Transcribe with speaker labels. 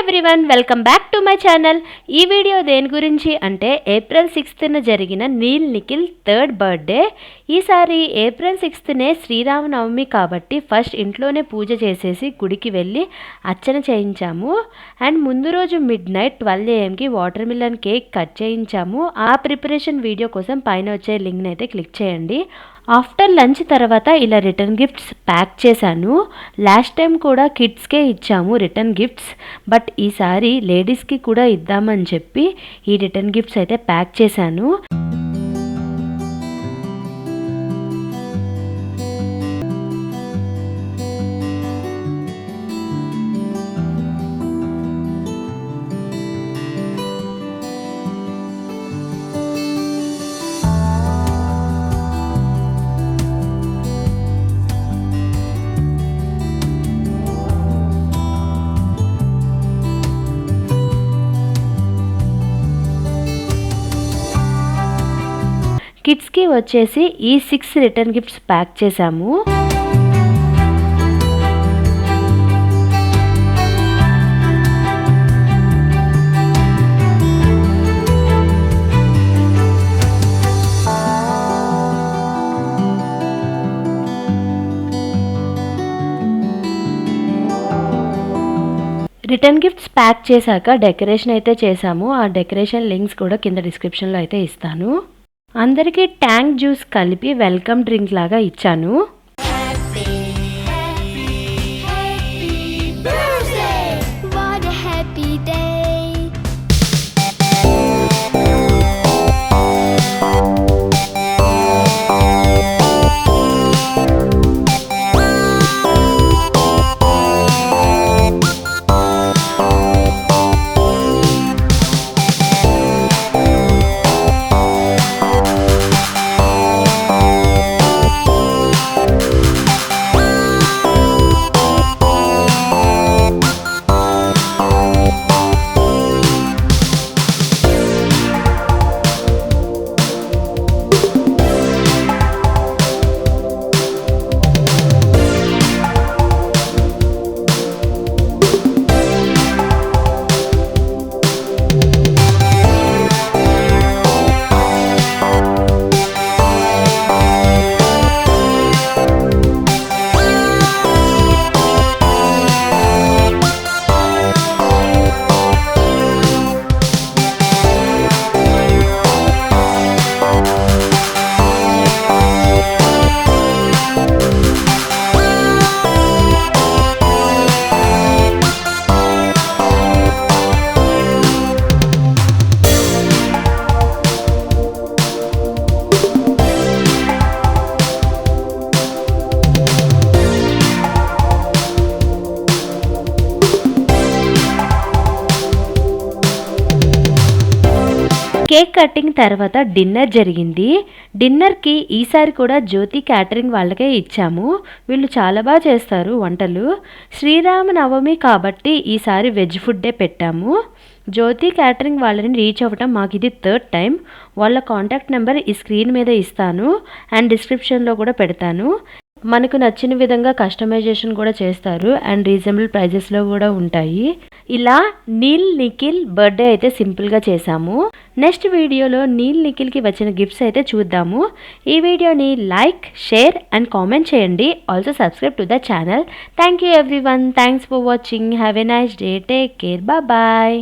Speaker 1: Everyone, welcome back to my channel. ఈ video దేని గురించి అంటే ఏప్రిల్ 6న జరిగిన నీల్ నిఖిల్ 3rd బర్త్డే. ఈసారి ఏప్రిల్ 6నే శ్రీరామనవమి కాబట్టి ఫస్ట్ ఇంట్లోనే పూజ చేసేసి గుడికి వెళ్ళి అర్చన చేయించాము. అండ్ ముందు రోజు midnight 12 AM watermelon cake cut చేయించాము. ఆ ప్రిపరేషన్ వీడియో కోసం పైన వచ్చే లింక్ని అయితే క్లిక్ చేయండి. ఆఫ్టర్ లంచ్ తర్వాత ఇలా రిటర్న్ గిఫ్ట్స్ ప్యాక్ చేశాను. లాస్ట్ టైం కూడా కిడ్స్కే ఇచ్చాము రిటర్న్ గిఫ్ట్స్, బట్ ఈసారి లేడీస్కి కూడా ఇద్దామని చెప్పి ఈ రిటర్న్ గిఫ్ట్స్ అయితే ప్యాక్ చేశాను. కిడ్స్కి వచ్చేసి ఈ 6 రిటర్న్ గిఫ్ట్స్ ప్యాక్ చేశాము. రిటర్న్ గిఫ్ట్స్ ప్యాక్ చేశాక డెకరేషన్ అయితే చేశాము. ఆ డెకరేషన్ లింక్స్ కూడా కింద డిస్క్రిప్షన్లో అయితే ఇస్తాను. అందరికీ ట్యాంక్ జ్యూస్ కలిపి వెల్కమ్ డ్రింక్ లాగా ఇచ్చాను. కేక్ కటింగ్ తర్వాత డిన్నర్ జరిగింది. డిన్నర్కి ఈసారి కూడా జ్యోతి క్యాటరింగ్ వాళ్ళకే ఇచ్చాము. వీళ్ళు చాలా బాగా చేస్తారు వంటలు. శ్రీరామనవమి కాబట్టి ఈసారి వెజ్ ఫుడ్డే పెట్టాము. జ్యోతి క్యాటరింగ్ వాళ్ళని రీచ్ అవ్వటం మాకు ఇది 3rd టైం. వాళ్ళ కాంటాక్ట్ నెంబర్ ఈ స్క్రీన్ మీద ఇస్తాను అండ్ డిస్క్రిప్షన్లో కూడా పెడతాను. మనకు నచ్చిన విధంగా కస్టమైజేషన్ కూడా చేస్తారు అండ్ రీజనబుల్ ప్రైజెస్లో కూడా ఉంటాయి. ఇలా నీల్ నిఖిల్ బర్త్డే అయితే సింపుల్గా చేశాము. నెక్స్ట్ వీడియోలో నీల్ నిఖిల్కి వచ్చిన గిఫ్ట్స్ అయితే చూద్దాము. ఈ వీడియోని లైక్, షేర్ అండ్ కామెంట్ చేయండి. Also subscribe to the channel. Thank you everyone. Thanks for watching. Have a nice day. Take care. Bye.